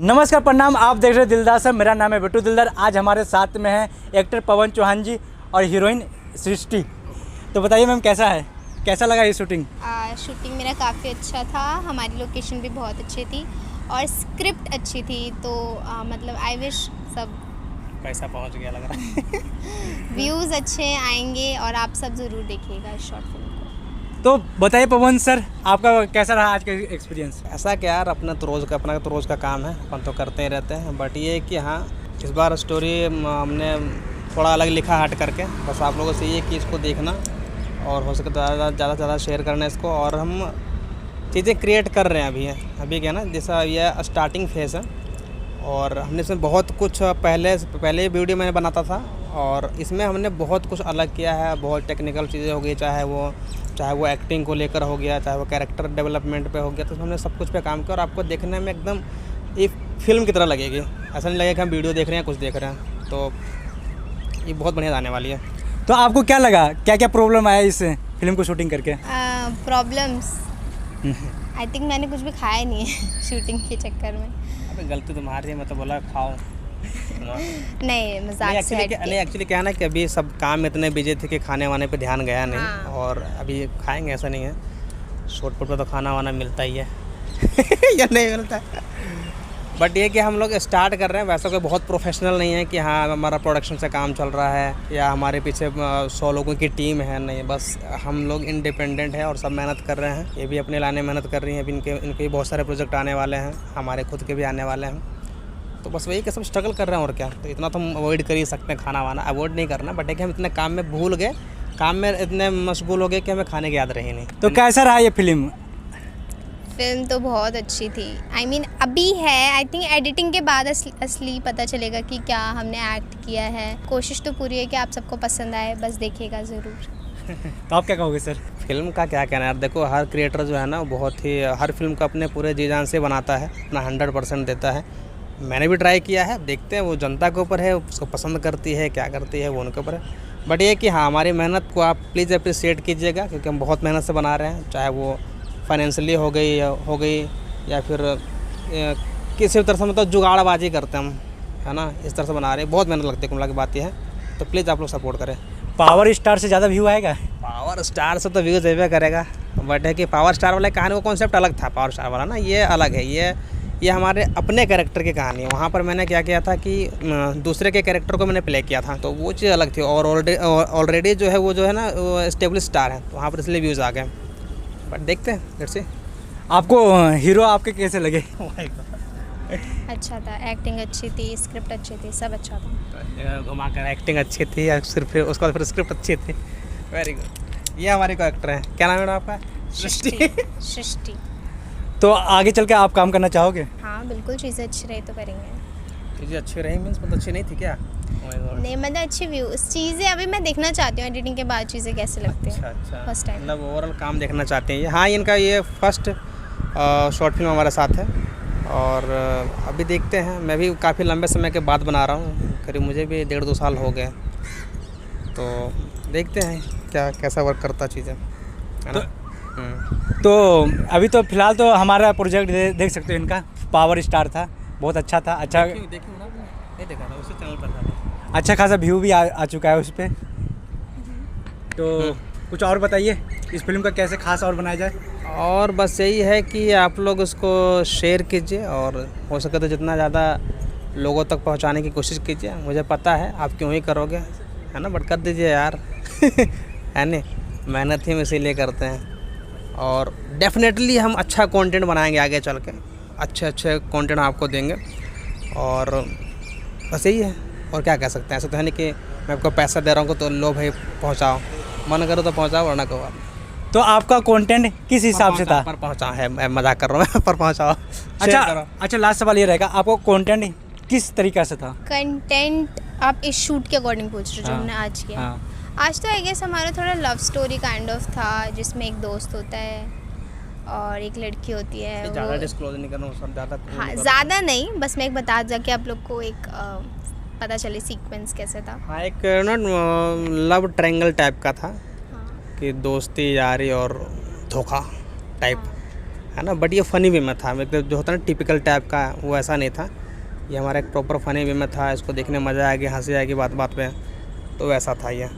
नमस्कार, प्रणाम। आप देख रहे हैं दिलदार सर। मेरा नाम है बिट्टू दिलदार। आज हमारे साथ में हैं एक्टर पवन चौहान जी और हीरोइन सृष्टि। तो बताइए मैम, कैसा लगा ये शूटिंग? शूटिंग मेरा काफ़ी अच्छा था। हमारी लोकेशन भी बहुत अच्छी थी और स्क्रिप्ट अच्छी थी। तो मतलब आई विश सब पैसा पहुंच गया लग रहा है। व्यूज़ अच्छे आएंगे और आप सब ज़रूर देखिएगा इस शॉर्ट फिल्म को। तो बताइए पवन सर, आपका कैसा रहा आज का एक्सपीरियंस? ऐसा क्या यार, अपना तो रोज़ का काम है, अपन तो करते ही रहते हैं। बट ये है कि हाँ, इस बार स्टोरी हमने थोड़ा अलग लिखा हट करके। बस आप लोगों से ये कि इसको देखना और हो सके तो ज़्यादा शेयर करना इसको। और हम चीज़ें क्रिएट कर रहे हैं अभी क्या ना, जैसा ये स्टार्टिंग फेज़ है और हमने इसमें बहुत कुछ पहले वीडियो मैंने बनाता था और इसमें हमने बहुत कुछ अलग किया है। बहुत टेक्निकल चीज़ें हो गई, चाहे वो एक्टिंग को लेकर हो गया, चाहे वो कैरेक्टर डेवलपमेंट पे हो गया। तो हमने सब कुछ पे काम किया और आपको देखने में एकदम एक फिल्म की तरह लगेगी। ऐसा नहीं लगेगा कि हम वीडियो देख रहे हैं, कुछ देख रहे हैं। तो ये बहुत बढ़िया आने वाली है। तो आपको क्या लगा, क्या प्रॉब्लम आया इस फिल्म को शूटिंग करके? प्रॉब्लम्स आई थिंक मैंने कुछ भी खाया नहीं है शूटिंग के चक्कर में। अबे गलती तुम्हारी है, मैं तो बोला खाओ। नहीं, मजाक से हट के। एक्चुअली क्या है ना कि अभी सब काम में इतने बिजी थे कि खाने वाने पे ध्यान गया नहीं। हाँ। और अभी खाएंगे, ऐसा नहीं है। शॉर्ट पुट पे तो खाना वाना मिलता ही है या नहीं मिलता है। बट ये कि हम लोग स्टार्ट कर रहे हैं, वैसा कोई बहुत प्रोफेशनल नहीं है कि हाँ हमारा प्रोडक्शन से काम चल रहा है या हमारे पीछे 100 लोगों की टीम है। नहीं, बस हम लोग इंडिपेंडेंट हैं और सब मेहनत कर रहे हैं। ये भी अपने लाने मेहनत कर रही हैं। अभी इनके भी बहुत सारे प्रोजेक्ट आने वाले हैं, हमारे खुद के भी आने वाले हैं। तो बस वही कि सब स्ट्रगल कर रहे हैं और क्या। तो इतना तो हम अवॉइड कर ही सकते हैं, खाना वाना अवॉइड नहीं करना। बट है कि हम इतने काम में भूल गए, काम में इतने मशगूल हो गए कि हमें खाने की याद रही नहीं। तो कैसा रहा ये फिल्म? फिल्म तो बहुत अच्छी थी। आई मीन अभी है, आई थिंक एडिटिंग के बाद असली पता चलेगा कि क्या हमने एक्ट किया है। कोशिश तो पूरी है कि आप सबको पसंद आए, बस देखिएगा ज़रूर। तो आप क्या कहोगे सर? फिल्म का क्या कहना है यार, देखो हर क्रिएटर जो है ना, बहुत ही हर फिल्म को अपने पूरे जी जान से बनाता है, अपना 100% देता है। मैंने भी ट्राई किया है, देखते हैं वो जनता के ऊपर है, उसको पसंद करती है क्या करती है वो उनके ऊपर है। बट ये कि हाँ, हमारी मेहनत को आप प्लीज़ अप्रिशिएट कीजिएगा क्योंकि हम बहुत मेहनत से बना रहे हैं। चाहे वो फाइनेंशियली हो गई या फिर किसी भी तरह से, मतलब जुगाड़बाजी करते हैं हम, है ना, इस तरह से बना रहे हैं। बहुत मेहनत लगती है, कुल की बात ये है। तो प्लीज़ आप लोग सपोर्ट करें। पावर स्टार से ज़्यादा व्यू आएगा? पावर स्टार से तो व्यूज़ देवे करेगा। बट है कि पावर स्टार वाला कहानी का कॉन्सेप्ट अलग था। पावर स्टार वाला ना, ये अलग है। ये हमारे अपने कैरेक्टर की कहानी है। वहाँ पर मैंने क्या किया था कि दूसरे के कैरेक्टर को मैंने प्ले किया था, तो वो चीज़ अलग थी। और ऑलरेडी जो है ना, वो स्टेबल स्टार है, तो वहाँ पर इसलिए व्यूज़ आ गए। बट देखते हैं फिर से। आपको हीरो आपके कैसे लगे? अच्छा था, एक्टिंग अच्छी थी, स्क्रिप्ट अच्छी थी, सब अच्छा था। घुमा कर एक्टिंग अच्छी थी, सिर्फ उसके बाद फिर स्क्रिप्ट अच्छी थी। Very good. ये हमारे को एक्टर हैं। क्या नाम है मैडम आपका? सृष्टि। तो आगे चल के आप काम करना चाहोगे? हाँ बिल्कुल, चीज़ें अच्छी रही तो करेंगे। चीज़ें अच्छी रही मीन्स मतलब अच्छी नहीं थी क्या? नहीं मतलब अच्छी व्यूज़, चीज़ें अभी मैं देखना चाहती हूँ एडिटिंग के बाद चीज़ें कैसे लगती हैं। अच्छा फर्स्ट टाइम मतलब ओवरऑल काम देखना चाहते हैं ये। हाँ, इनका ये फर्स्ट शॉर्ट फिल्म हमारे साथ है और अभी देखते हैं। मैं भी काफ़ी लंबे समय के बाद बना रहा हूँ, करीब मुझे भी 1.5-2 साल हो गए। तो देखते हैं कैसा वर्क करता चीज़ें, है ना। तो अभी तो फिलहाल तो हमारा प्रोजेक्ट देख सकते हो, इनका पावर स्टार था, बहुत अच्छा था। अच्छा देखिए ना, नहीं देखा था, उसी चैनल पर था। अच्छा खासा व्यू भी आ चुका है उस पर। तो कुछ और बताइए, इस फिल्म का कैसे खास और बनाया जाए? और बस यही है कि आप लोग उसको शेयर कीजिए और हो सके तो जितना ज़्यादा लोगों तक पहुंचाने की कोशिश कीजिए। मुझे पता है आप क्यों ही करोगे, है ना, बट कर दीजिए यार। है नहीं, मेहनत ही हम इसीलिए करते हैं। और डेफिनेटली हम अच्छा कंटेंट बनाएंगे आगे चल के, अच्छे कंटेंट आपको देंगे। और बस यही है, और क्या कह सकते हैं। ऐसा तो है नहीं कि मैं आपको पैसा दे रहा हूँ तो लो भाई पहुँचाओ, मन करो तो पहुँचाओ वरना कहो आप। तो आपका कंटेंट किस हिसाब से था? पर पहुँचा है, मैं मजाक कर रहा हूँ। पर पहुँचाओ। अच्छा लास्ट सवाल ये रहेगा, आपको कंटेंट किस तरीक़ा से था? कंटेंट आप इस शूट के अकॉर्डिंग पूछ रहे हो जो हमने आज किया? हाँ। आज तो आई गेस हमारा थोड़ा लव स्टोरी काइंड ऑफ था, जिसमें एक दोस्त होता है और एक लड़की होती है। ज़्यादा डिस्क्लोज नहीं करना सब ज़्यादा। हाँ ज़्यादा नहीं, बस मैं एक बता दूँ कि आप लोग को एक पता चले सीक्वेंस कैसे था। हाँ, एक ना लव ट्रायंगल टाइप का था हाँ कि दोस्ती, यारी और धोखा टाइप। है ना। बट ये फ़नी वे में था, मतलब जो होता है ना टिपिकल टाइप का, वो ऐसा नहीं था। ये हमारा एक प्रॉपर फ़नी वे में था, इसको देखने में मज़ा आएगी, हंसी आएगी बात बात पे, तो वैसा था ये।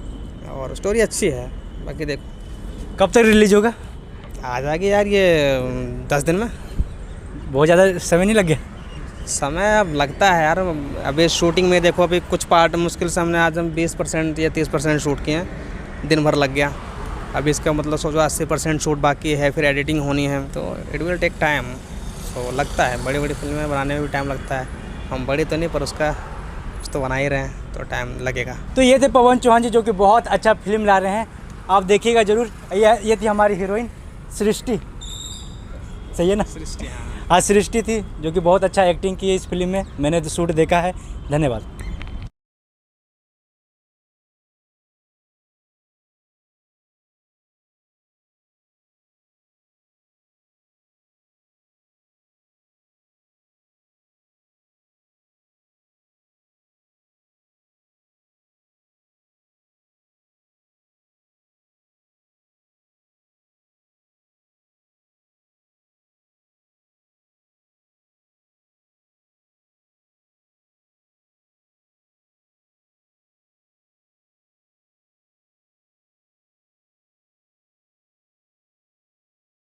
और स्टोरी अच्छी है, बाकी देखो कब तक रिलीज होगा? आ जाएगी यार ये 10 दिन में। बहुत ज़्यादा समय नहीं लग गया? समय अब लगता है यार, अभी शूटिंग में देखो, अभी कुछ पार्ट मुश्किल से हमने आज हम 20% या 30% शूट किए हैं, दिन भर लग गया। अभी इसका मतलब सोचो 80% शूट बाकी है, फिर एडिटिंग होनी है, तो इट विल टेक टाइम। तो लगता है बड़ी बड़ी फिल्में बनाने में भी टाइम लगता है। हम बड़ी तो नहीं, पर उसका कुछ तो बना ही रहे हैं, तो टाइम लगेगा। तो ये थे पवन चौहान जी, जो कि बहुत अच्छा फिल्म ला रहे हैं, आप देखिएगा ज़रूर। ये थी हमारी हीरोइन सृष्टि, सही है ना? सृष्टि, हाँ। हाँ, सृष्टि थी, जो कि बहुत अच्छा एक्टिंग की है इस फिल्म में। मैंने तो शूट देखा है। धन्यवाद।